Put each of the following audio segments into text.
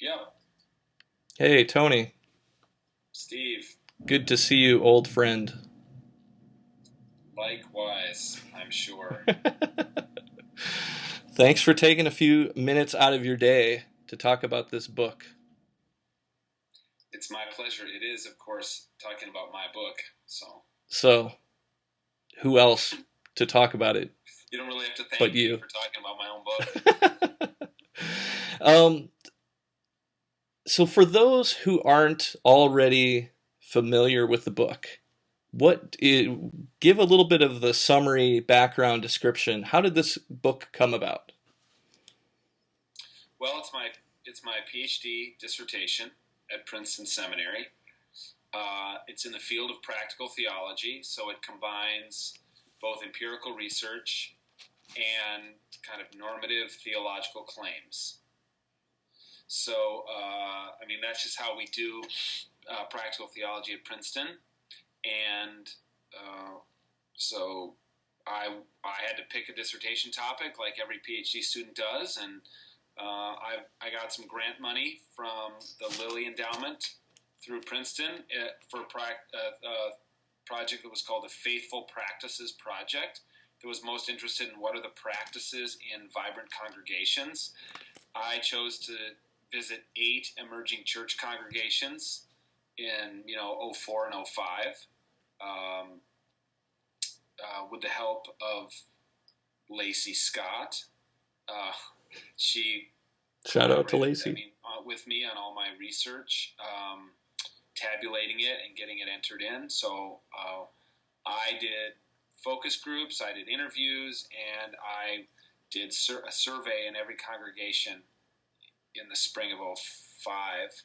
Yep, Hey, Tony. Steve. Good to see you, old friend. Likewise, I'm sure. Thanks for taking a few minutes out of your day to talk about this book. It's my pleasure. It is, of course, talking about my book. So So, who else to talk about it you don't really have to but thank me you? for talking about my own book. um, so, for those who aren't already familiar with the book, give a little bit of the summary background description. How did this book come about? Well, it's my PhD dissertation at Princeton Seminary. It's in the field of practical theology, so it combines both empirical research and kind of normative theological claims. So, that's just how we do practical theology at Princeton, and so I had to pick a dissertation topic like every PhD student does, and I got some grant money from the Lilly Endowment through Princeton for a project that was called the Faithful Practices Project. That was most interested in what are the practices in vibrant congregations. I chose to visit 8 emerging church congregations in 04 and 05 with the help of Lacey Scott. She Shout out to collaborated, Lacey. with me on all my research, tabulating it and getting it entered in. So I did focus groups, I did interviews, and I did a survey in every congregation in the spring of 05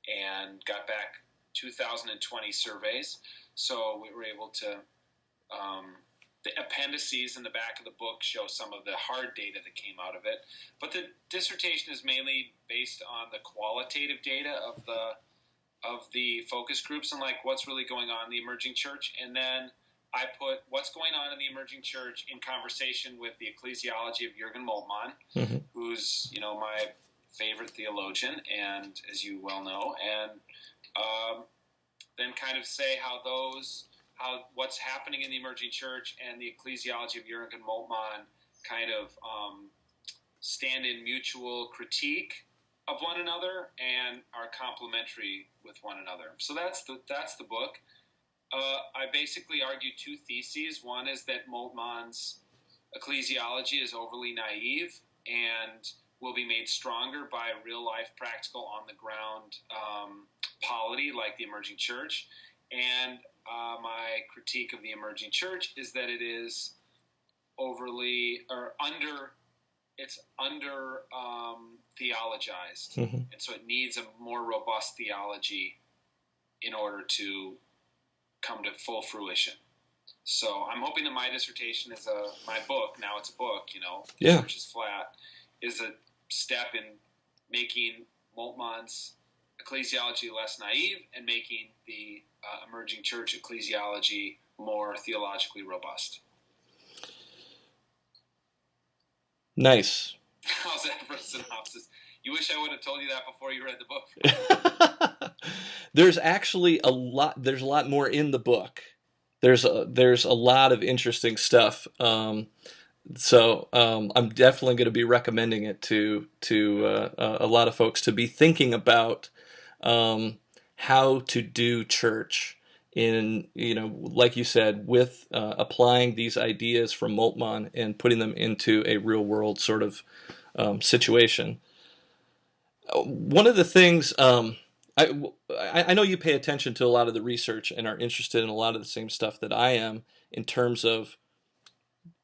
and got back 2020 surveys. So we were able to, the appendices in the back of the book show some of the hard data that came out of it. But the dissertation is mainly based on the qualitative data of the focus groups and like what's really going on in the emerging church. And then I put what's going on in the emerging church in conversation with the ecclesiology of Jürgen Moltmann, who's my favorite theologian, and as you well know, and then kind of say how what's happening in the emerging church and the ecclesiology of Jürgen Moltmann kind of stand in mutual critique of one another and are complementary with one another. So that's the book. I basically argue 2 theses. One is that Moltmann's ecclesiology is overly naive and will be made stronger by real-life, practical, on-the-ground polity like the emerging church. And my critique of the emerging church is that it is overly or under theologized, and so it needs a more robust theology in order to come to full fruition. So I'm hoping that my dissertation is my book. Now it's a book, Yeah. Church is Flat, is a step in making Moltmann's ecclesiology less naive and making the emerging church ecclesiology more theologically robust. Nice. How's that for a synopsis? You wish I would have told you that before you read the book. There's actually a lot. There's a lot more in the book. There's a lot of interesting stuff. So I'm definitely going to be recommending it to a lot of folks to be thinking about how to do church in, like you said, with applying these ideas from Moltmann and putting them into a real world sort of situation. One of the things I know you pay attention to a lot of the research and are interested in a lot of the same stuff that I am in terms of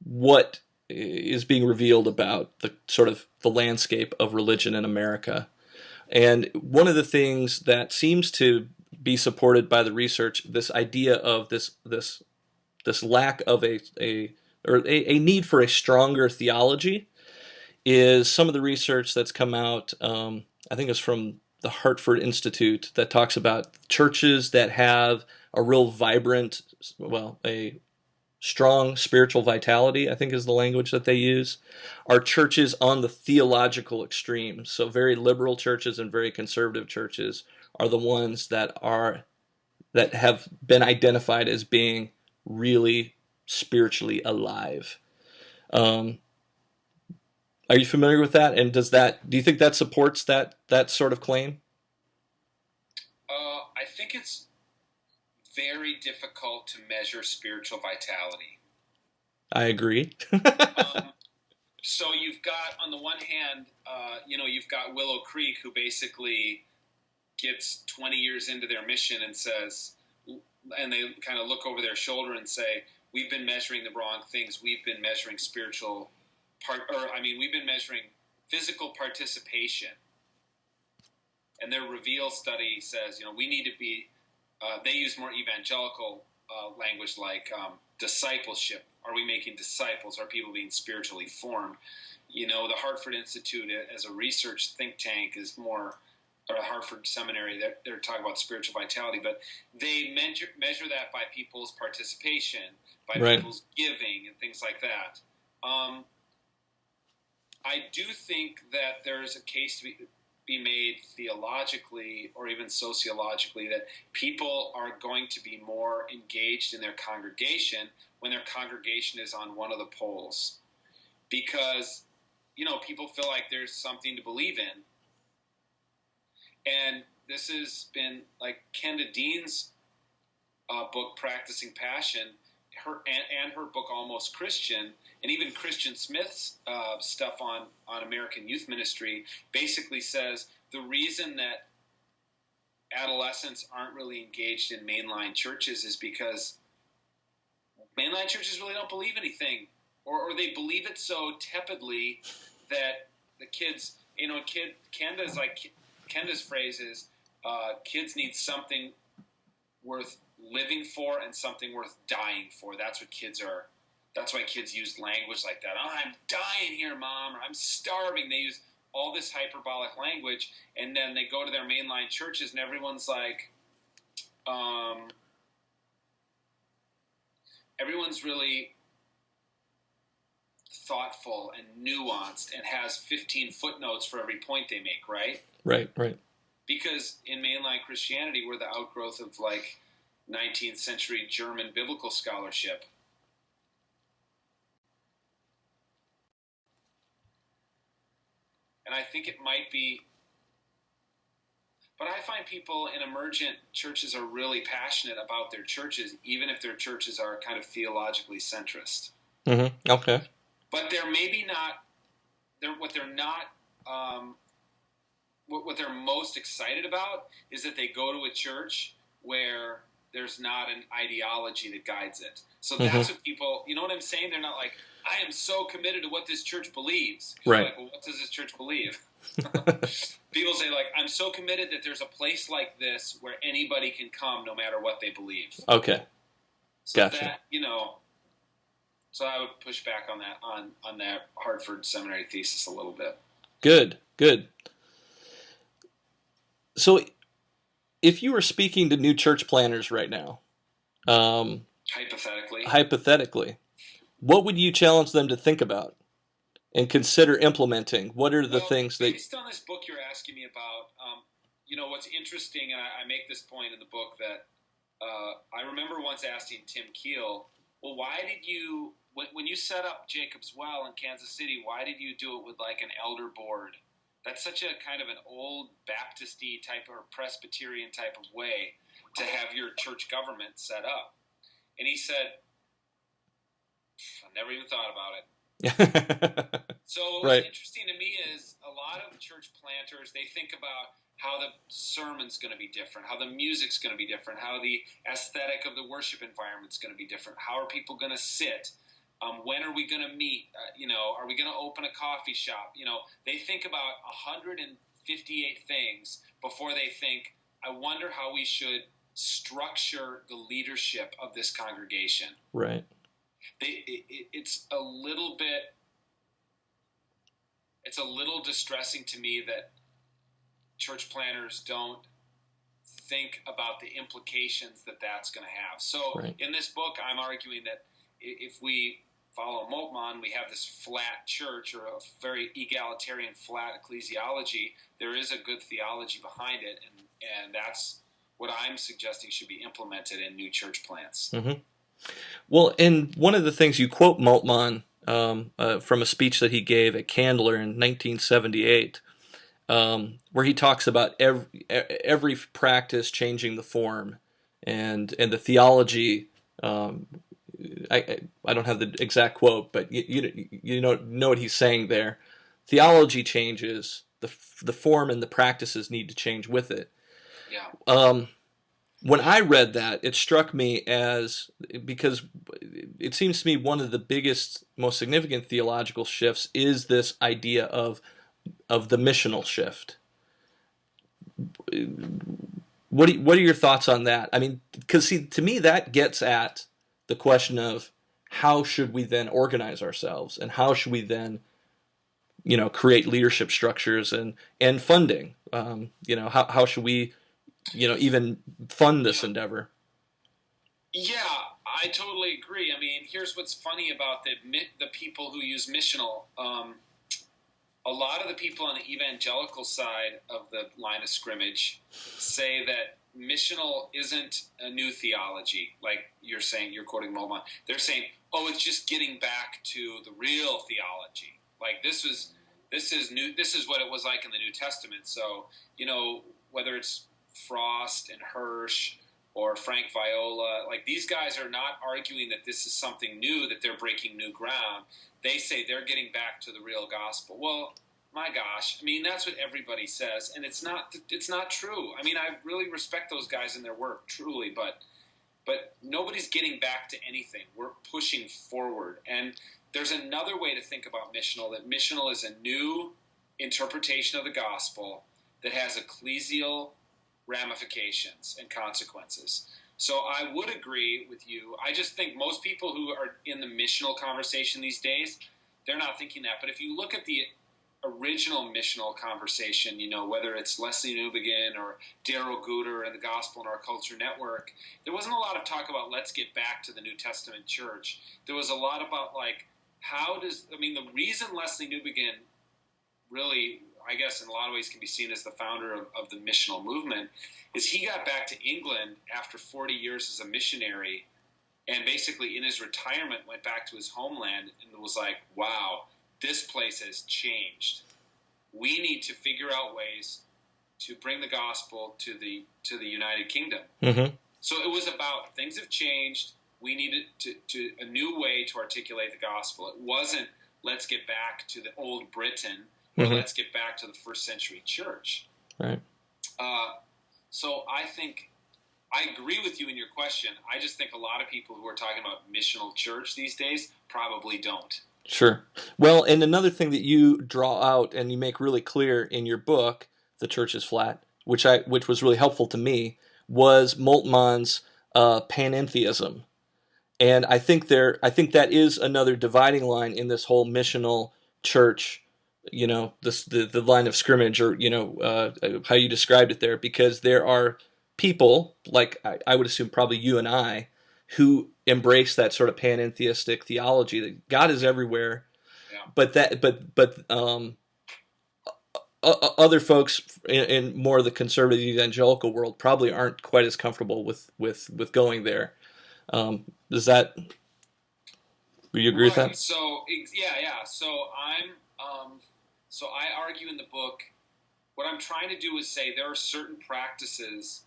what is being revealed about the sort of the landscape of religion in America. And one of the things that seems to be supported by the research, this idea of this lack of a need for a stronger theology, is some of the research that's come out. I think it's from the Hartford Institute that talks about churches that have a real vibrant, strong spiritual vitality, I think is the language that they use, are churches on the theological extreme. So very liberal churches and very conservative churches are the ones that have been identified as being really spiritually alive. Um, are you familiar with that? And do you think that supports that sort of claim? I think it's very difficult to measure spiritual vitality. I agree. So you've got, on the one hand, you've got Willow Creek, who basically gets 20 years into their mission and says, and they kind of look over their shoulder and say, we've been measuring the wrong things. We've been measuring we've been measuring physical participation. And their Reveal study says, we need to be, they use more evangelical language like discipleship. Are we making disciples? Are people being spiritually formed? The Hartford Institute as a research think tank is more, or Hartford Seminary, they're talking about spiritual vitality, but they measure that by people's participation, by right. people's giving, and things like that. I do think that there's a case to be made theologically or even sociologically that people are going to be more engaged in their congregation when their congregation is on one of the poles, because people feel like there's something to believe in. And this has been like Kenda Dean's book, Practicing Passion, her book, Almost Christian, and even Christian Smith's stuff on American youth ministry basically says the reason that adolescents aren't really engaged in mainline churches is because mainline churches really don't believe anything, or they believe it so tepidly that the kids, Kenda's phrase is, kids need something worth living for and something worth dying for. That's what kids are. That's why kids use language like that. Oh, I'm dying here, Mom, or I'm starving. They use all this hyperbolic language, and then they go to their mainline churches, and everyone's like, everyone's really thoughtful and nuanced and has 15 footnotes for every point they make, right? Right. Because in mainline Christianity, we're the outgrowth of 19th century German biblical scholarship. And I think it might be, but I find people in emergent churches are really passionate about their churches, even if their churches are kind of theologically centrist. Mm-hmm. Okay. But they're maybe not, what they're most excited about is that they go to a church where there's not an ideology that guides it. So that's what people, you know what I'm saying? They're not like, I am so committed to what this church believes. Right. Like, well, what does this church believe? People say, I'm so committed that there's a place like this where anybody can come no matter what they believe. Okay. So gotcha. that, so I would push back on that, on that Hartford Seminary thesis a little bit. Good. So if you were speaking to new church planners right now, hypothetically, what would you challenge them to think about and consider implementing? What are the things that... Based on this book you're asking me about, what's interesting, and I make this point in the book, that I remember once asking Tim Keel, well, why did you, when you set up Jacob's Well in Kansas City, why did you do it with an elder board? That's such a kind of an old Baptist-y type or Presbyterian type of way to have your church government set up. And he said, I never even thought about it. So what's interesting to me is a lot of church planters, they think about how the sermon's going to be different, how the music's going to be different, how the aesthetic of the worship environment's going to be different. How are people going to sit? When are we going to meet? Are we going to open a coffee shop? They think about 158 things before they think, I wonder how we should structure the leadership of this congregation. Right. It's a little distressing to me that church planners don't think about the implications that that's going to have. So in this book, I'm arguing that if we follow Moltmann, we have this flat church or a very egalitarian flat ecclesiology. There is a good theology behind it, and that's what I'm suggesting should be implemented in new church plants. Mm-hmm. Well, and one of the things you quote Moltmann from a speech that he gave at Candler in 1978, where he talks about every practice changing the form, and the theology. I don't have the exact quote, but you know what he's saying there. Theology changes, the form and the practices need to change with it. Yeah. When I read that, it struck me as, because it seems to me one of the biggest, most significant theological shifts is this idea of the missional shift. What are your thoughts on that? I mean, because see, to me that gets at the question of how should we then organize ourselves, and how should we then, create leadership structures and funding. How should we, even fund this endeavor? Yeah, I totally agree. I mean, here's what's funny about the people who use missional. A lot of the people on the evangelical side of the line of scrimmage say that missional isn't a new theology, like you're saying, you're quoting Moltmann. They're saying, oh, it's just getting back to the real theology. Like this is new. This is what it was like in the New Testament. So, whether it's Frost and Hirsch or Frank Viola, like these guys are not arguing that this is something new, that they're breaking new ground. They say they're getting back to the real gospel. Well, my gosh, I mean, that's what everybody says, and it's not true. I mean, I really respect those guys in their work, truly, but nobody's getting back to anything. We're pushing forward. And there's another way to think about missional, that missional is a new interpretation of the gospel that has ecclesial ramifications and consequences. So I would agree with you. I just think most people who are in the missional conversation these days, they're not thinking that. But if you look at the original missional conversation, whether it's Leslie Newbegin or Darrell Guter and the Gospel in Our Culture Network, there wasn't a lot of talk about let's get back to the New Testament church. There was a lot about the reason Leslie Newbegin really, I guess in a lot of ways can be seen as the founder of the missional movement, is he got back to England after 40 years as a missionary, and basically in his retirement went back to his homeland and was like, wow, this place has changed. We need to figure out ways to bring the gospel to the United Kingdom. Mm-hmm. So it was about things have changed. We needed to a new way to articulate the gospel. It wasn't let's get back to the old Britain, or let's get back to the first century church. Right. So I think I agree with you in your question. I just think a lot of people who are talking about missional church these days probably don't. Sure. Well, and another thing that you draw out and you make really clear in your book, The Church is Flat, which was really helpful to me, was Moltmann's panentheism. And I think that is another dividing line in this whole missional church, the line of scrimmage, or how you described it there, because there are people like I would assume probably you and I who embrace that sort of panentheistic theology that God is everywhere, but other folks in more of the conservative evangelical world probably aren't quite as comfortable with going there. Does that? Do you agree with that? So yeah. So I argue in the book. What I'm trying to do is say there are certain practices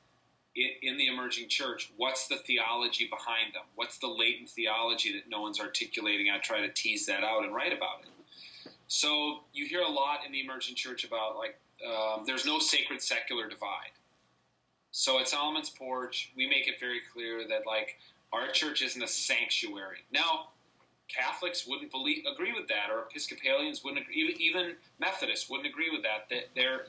in the emerging church. What's the theology behind them? What's the latent theology that no one's articulating? I try to tease that out and write about it. So you hear a lot in the emerging church about there's no sacred secular divide. So at Solomon's Porch, we make it very clear that our church isn't a sanctuary. Now, Catholics wouldn't agree with that, or Episcopalians wouldn't agree, even Methodists wouldn't agree with that. That there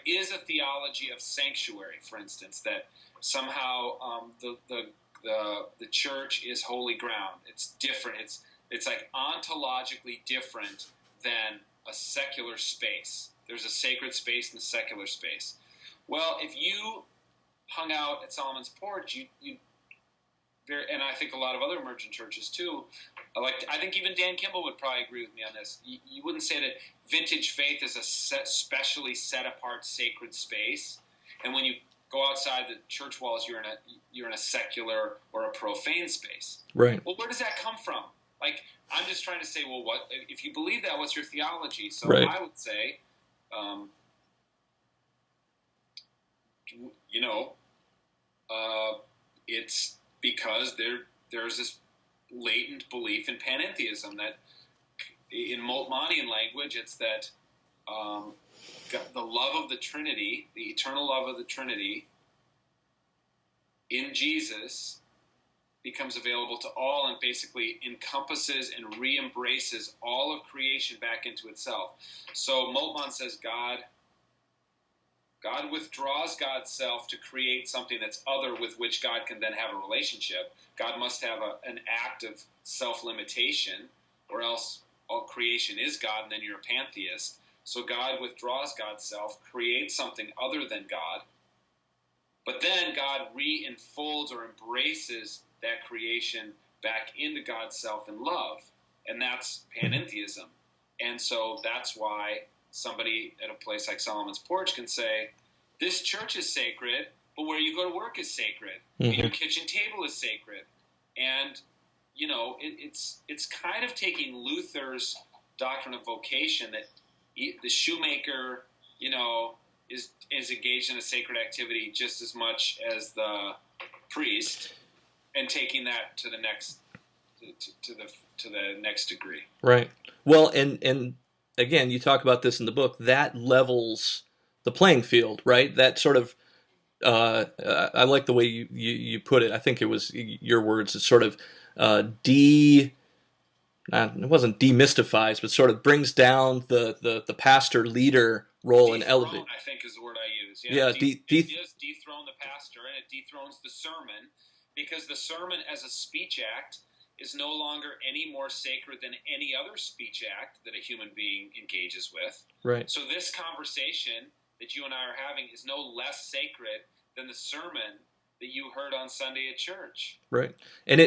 is a theology of sanctuary, for instance, that somehow the church is holy ground. It's different. It's like ontologically different than a secular space. There's a sacred space and a secular space. Well, if you hung out at Solomon's Porch, and I think a lot of other emergent churches too, I think even Dan Kimball would probably agree with me on this. You wouldn't say that vintage faith is a specially set apart sacred space, and when you go outside the church walls, you're in a secular or a profane space. Right. Well, where does that come from? Like, I'm just trying to say, well, what if you believe that? What's your theology? So right. I would say, it's because there's this latent belief in panentheism that, in Moltmannian language, it's that the love of the Trinity, the eternal love of the Trinity, in Jesus becomes available to all and basically encompasses and re-embraces all of creation back into itself. So Moltmann says God withdraws God's self to create something that's other with which God can then have a relationship. God must have an act of self-limitation, or else all creation is God, and then you're a pantheist. So God withdraws God's self, creates something other than God, but then God re-enfolds or embraces that creation back into God's self in love, and that's panentheism. And so that's why somebody at a place like Solomon's Porch can say, this church is sacred, but where you go to work is sacred, and your kitchen table is sacred. And, it's kind of taking Luther's doctrine of vocation that the shoemaker, is engaged in a sacred activity just as much as the priest, and taking that to the next to the next degree. Right. Well, and again, you talk about this in the book. That levels the playing field, right? That sort of I like the way you put it. I think it was your words. It's sort of it wasn't demystifies, but sort of brings down the pastor leader role and elevate. I think is the word I use. Yeah, it does dethrone the pastor, and it dethrones the sermon, because the sermon as a speech act is no longer any more sacred than any other speech act that a human being engages with. Right. So this conversation that you and I are having is no less sacred than the sermon that you heard on Sunday at church. Right. And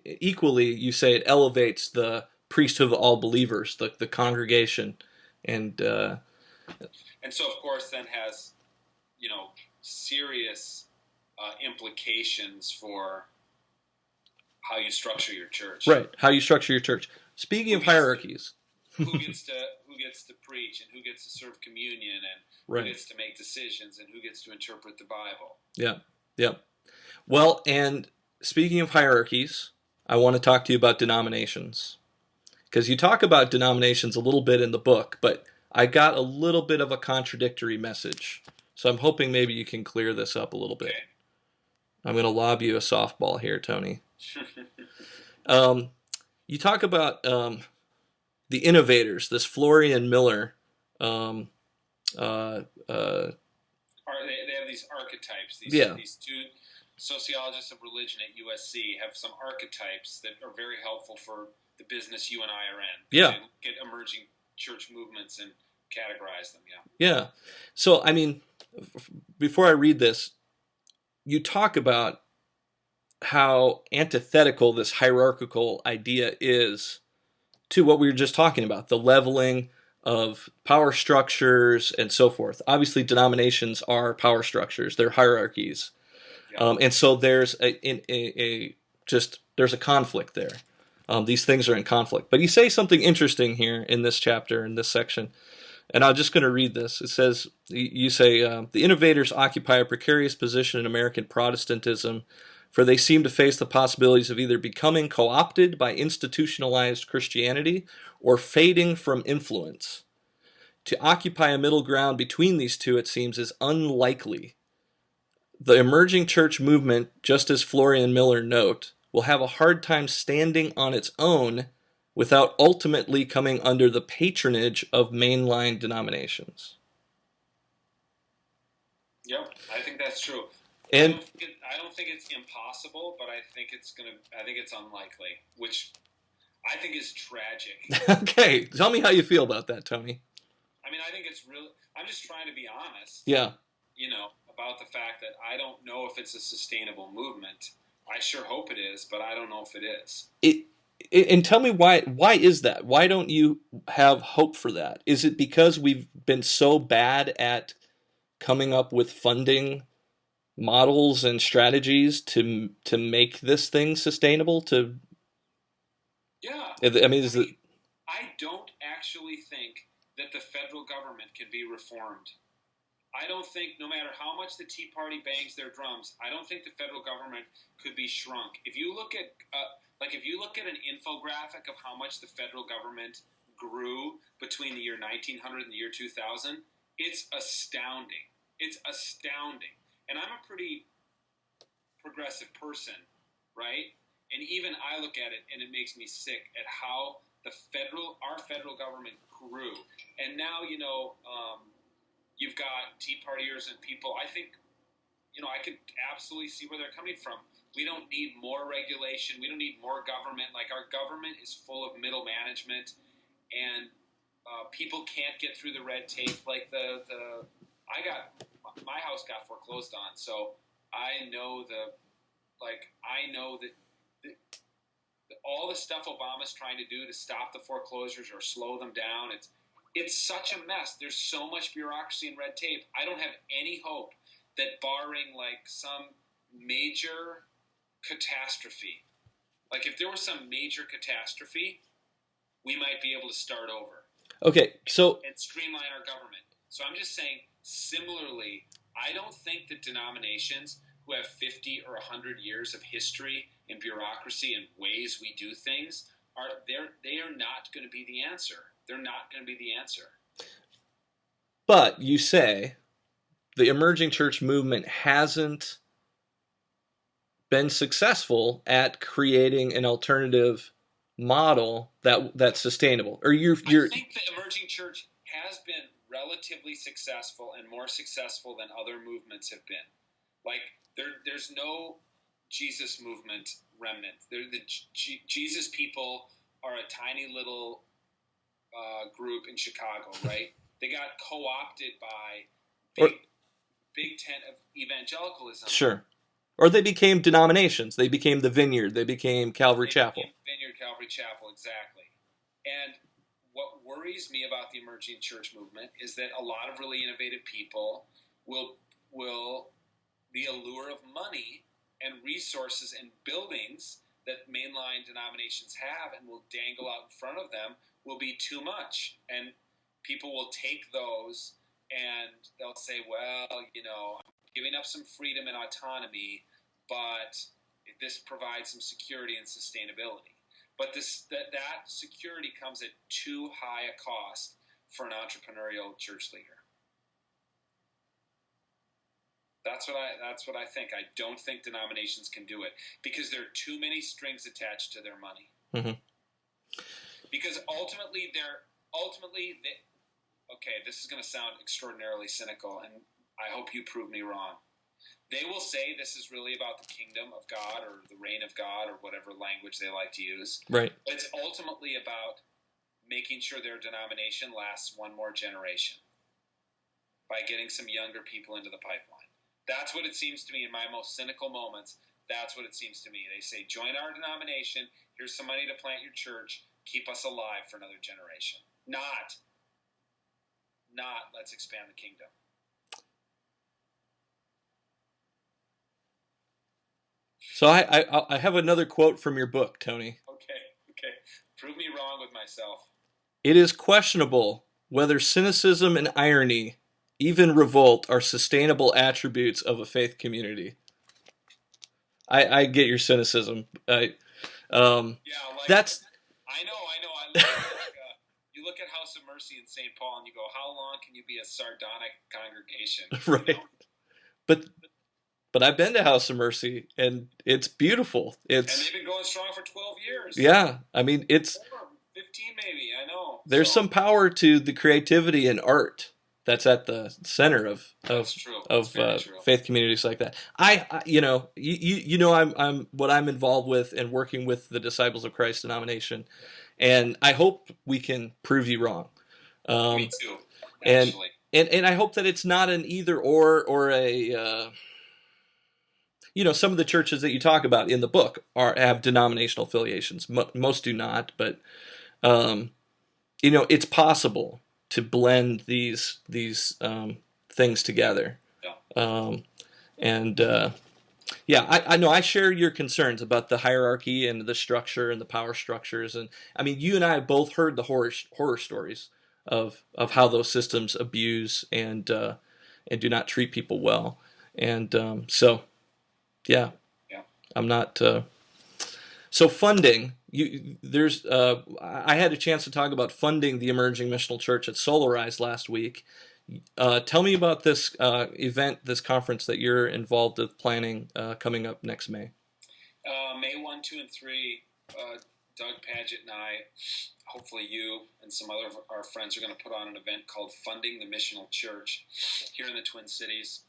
equally, you say it elevates the priesthood of all believers, the congregation, and so of course then has serious implications for how you structure your church. Right. How you structure your church. Speaking of hierarchies, who gets to preach, and who gets to serve communion, and right. who gets to make decisions, and who gets to interpret the Bible. Yeah. Well, and speaking of hierarchies, I want to talk to you about denominations, because you talk about denominations a little bit in the book, but I got a little bit of a contradictory message. So I'm hoping maybe you can clear this up a little bit. Okay. I'm going to lob you a softball here, Tony. You talk about the innovators, this Florian Miller. They have these archetypes. These two sociologists of religion at USC have some archetypes that are very helpful for the business you and I are in. Yeah. To get emerging church movements and categorize them. Yeah. So, I mean, before I read this, you talk about how antithetical this hierarchical idea is to what we were just talking about, the leveling of power structures and so forth. Obviously, denominations are power structures; they're hierarchies, and so there's there's a conflict there. These things are in conflict. But you say something interesting here in this chapter, in this section, and I'm just going to read this. It says, you say, the innovators occupy a precarious position in American Protestantism, for they seem to face the possibilities of either becoming co-opted by institutionalized Christianity or fading from influence. To occupy a middle ground between these two, it seems, is unlikely. The emerging church movement, just as Florian Miller note, will have a hard time standing on its own without ultimately coming under the patronage of mainline denominations. Yep, I think that's true. And I don't think it's impossible, but I think it's unlikely, which I think is tragic. Okay, tell me how you feel about that, Tony. I mean, I think it's really. I'm just trying to be honest. Yeah. About the fact that I don't know if it's a sustainable movement, I sure hope it is, but I don't know if it is. And tell me why is that? Why don't you have hope for that? Is it because we've been so bad at coming up with funding models and strategies to make this thing sustainable? Yeah. I mean, is it? I don't actually think that the federal government can be reformed. I don't think, no matter how much the Tea Party bangs their drums, I don't think the federal government could be shrunk. If you look at, if you look at an infographic of how much the federal government grew between the year 1900 and the year 2000, it's astounding. It's astounding. And I'm a pretty progressive person, right? And even I look at it and it makes me sick at how our federal government grew. And now, you've got Tea Partiers and people. I think, I can absolutely see where they're coming from. We don't need more regulation. We don't need more government. Like, our government is full of middle management, and people can't get through the red tape. Like my house got foreclosed on, so I know that all the stuff Obama's trying to do to stop the foreclosures or slow them down, it's such a mess. There's so much bureaucracy and red tape. I don't have any hope that, barring like some major catastrophe, like if there was some major catastrophe, we might be able to start over. Okay, so and streamline our government. So I'm just saying, similarly, I don't think that denominations who have 50 or 100 years of history in bureaucracy and ways we do things they are not going to be the answer. They're not going to be the answer. But you say the emerging church movement hasn't been successful at creating an alternative model that's sustainable. Or I think the emerging church has been relatively successful and more successful than other movements have been. Like, there's no Jesus movement remnant. The Jesus people are a tiny little group in Chicago, right? They got co-opted by big tent of evangelicalism. Sure. Or they became denominations. They became the Vineyard. They became Calvary Chapel. Vineyard, Calvary Chapel, exactly. And what worries me about the emerging church movement is that a lot of really innovative people will the allure of money and resources and buildings that mainline denominations have and will dangle out in front of them will be too much. And people will take those and they'll say, well, I'm giving up some freedom and autonomy, but this provides some security and sustainability. But that security comes at too high a cost for an entrepreneurial church leader. That's what I think. I don't think denominations can do it because there are too many strings attached to their money. Mm-hmm. Because ultimately, this is going to sound extraordinarily cynical, and I hope you prove me wrong. They will say this is really about the kingdom of God or the reign of God or whatever language they like to use. Right. But it's ultimately about making sure their denomination lasts one more generation by getting some younger people into the pipeline. That's what it seems to me in my most cynical moments. That's what it seems to me. They say, join our denomination. Here's some money to plant your church. Keep us alive for another generation. Not let's expand the kingdom. So I have another quote from your book, Tony. Okay. Prove me wrong with myself. It is questionable whether cynicism and irony, even revolt, are sustainable attributes of a faith community. I get your cynicism. That's. I know. You look at House of Mercy in St. Paul and you go, how long can you be a sardonic congregation? Right. But I've been to House of Mercy, and it's beautiful. And they've been going strong for 12 years. Yeah. I mean, it's... 15 maybe, I know. There's some power to the creativity and art that's at the center of faith communities like that. I'm what I'm involved with and working with the Disciples of Christ denomination, and I hope we can prove you wrong. Me too, actually. And I hope that it's not an either or a some of the churches that you talk about in the book have denominational affiliations. Most do not, but it's possible to blend these things together. Yeah. And I know I share your concerns about the hierarchy and the structure and the power structures. And I mean, you and I have both heard the horror stories of how those systems abuse and do not treat people well. And yeah, I'm not. So funding, I had a chance to talk about funding the emerging missional church at Solarize last week. Tell me about this event, this conference that you're involved with planning coming up next May. May 1, 2, and 3, Doug Padgett and I, hopefully you and some other of our friends, are going to put on an event called Funding the Missional Church here in the Twin Cities.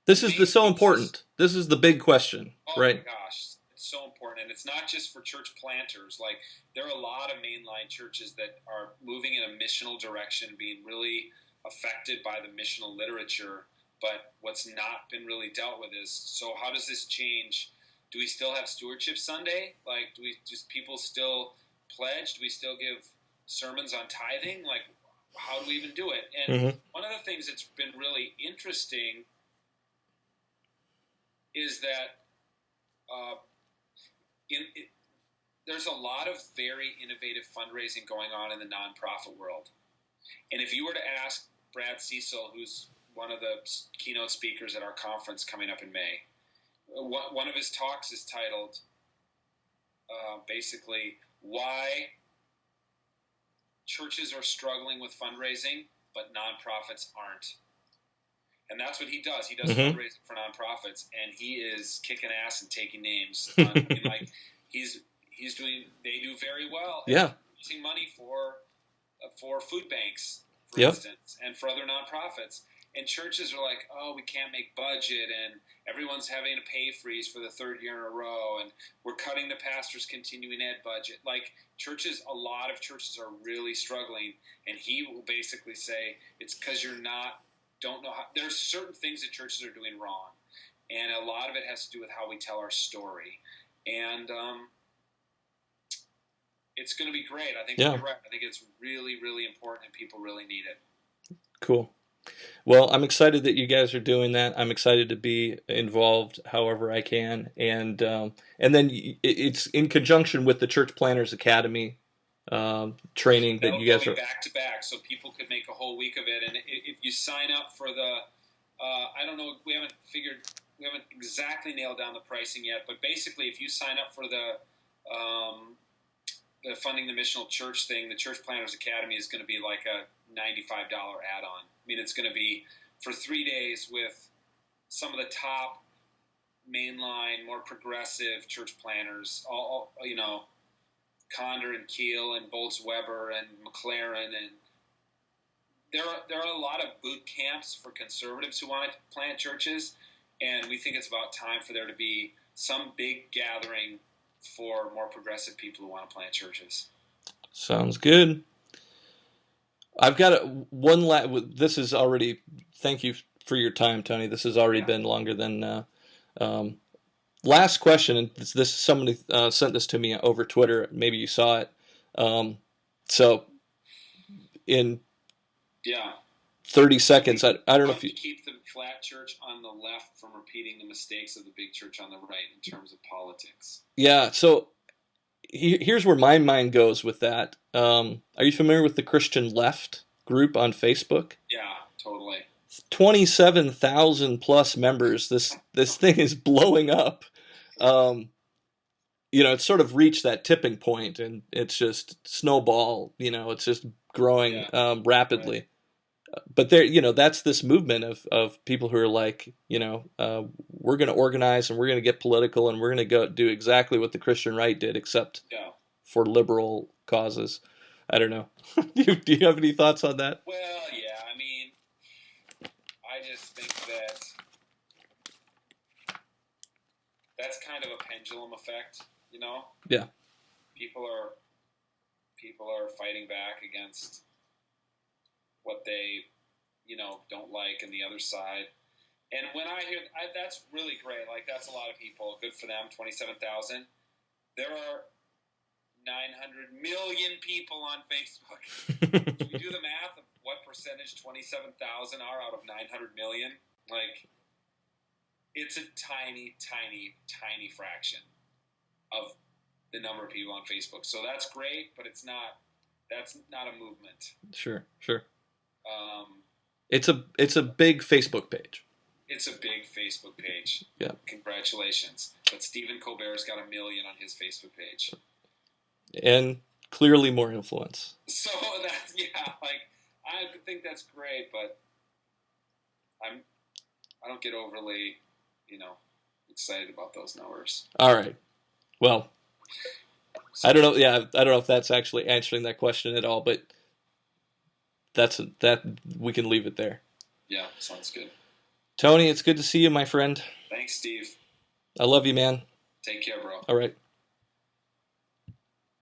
This is so important. This is the big question, right? Oh my gosh, it's so important. And it's not just for church planters. Like, there are a lot of mainline churches that are moving in a missional direction, being really affected by the missional literature. But what's not been really dealt with is, so how does this change? Do we still have Stewardship Sunday? Like, do people still pledge? Do we still give sermons on tithing? Like, how do we even do it? And one of the things that's been really interesting is that there's a lot of very innovative fundraising going on in the nonprofit world. And if you were to ask Brad Cecil, who's one of the keynote speakers at our conference coming up in May, one of his talks is titled, basically, Why Churches Are Struggling with Fundraising, but Nonprofits Aren't. And that's what he does. He does fundraising for nonprofits, and he is kicking ass and taking names. Like, he's doing. They do very well. Yeah, using money for food banks, for instance, and for other nonprofits. And churches are like, oh, we can't make budget, and everyone's having a pay freeze for the third year in a row, and we're cutting the pastor's continuing ed budget. Like, a lot of churches are really struggling, and he will basically say it's because don't know how. There's certain things that churches are doing wrong, and a lot of it has to do with how we tell our story. And it's going to be great. I think you're right. I think it's really, really important, and people really need it. Cool. Well, I'm excited that you guys are doing that. I'm excited to be involved however I can, and then it's in conjunction with the Church Planners Academy training that you guys are back to back, so people could make a whole week of it. And if you sign up for the, I don't know, we haven't exactly nailed down the pricing yet, but basically, if you sign up for the Funding the Missional Church thing, the Church Planners Academy is going to be like a $95 add-on. I mean, it's going to be for 3 days with some of the top mainline, more progressive church planners, all Condor and Keel and Boltz Weber and McLaren, and there are a lot of boot camps for conservatives who want to plant churches, and we think it's about time for there to be some big gathering for more progressive people who want to plant churches. Sounds good. I've got one this is already, thank you for your time, Tony. This has already been longer than last question, and this somebody sent this to me over Twitter. Maybe you saw it. So in 30 seconds, I don't know if you keep the flat church on the left from repeating the mistakes of the big church on the right in terms of politics. Yeah. So here's where my mind goes with that. Are you familiar with the Christian Left group on Facebook? Yeah, totally. 27,000 plus members. This thing is blowing up. It's sort of reached that tipping point, and it's just snowball. It's just growing rapidly. Right. But that's this movement of people who are like, we're going to organize and we're going to get political and we're going to go do exactly what the Christian right did, except for liberal causes. I don't know. Do you have any thoughts on that? Well, yeah. I mean, I just think that's kind of a pendulum effect, Yeah. People are fighting back against what they, don't like on the other side. And when I hear that's really great. Like, that's a lot of people. Good for them. 27,000. There are 900 million people on Facebook. If you do the math of what percentage 27,000 are out of 900 million, like, it's a tiny, tiny, tiny fraction of the number of people on Facebook. So that's great, but that's not a movement. Sure. It's a big Facebook page. It's a big Facebook page. Yeah. Congratulations. But Stephen Colbert's got 1 million on his Facebook page. And clearly more influence. So that's, I think that's great, but I don't get overly, excited about those numbers. All right. Well, I don't know. Yeah, I don't know if that's actually answering that question at all, but that we can leave it there. Yeah, sounds good. Tony, it's good to see you, my friend. Thanks, Steve. I love you, man. Take care, bro. All right.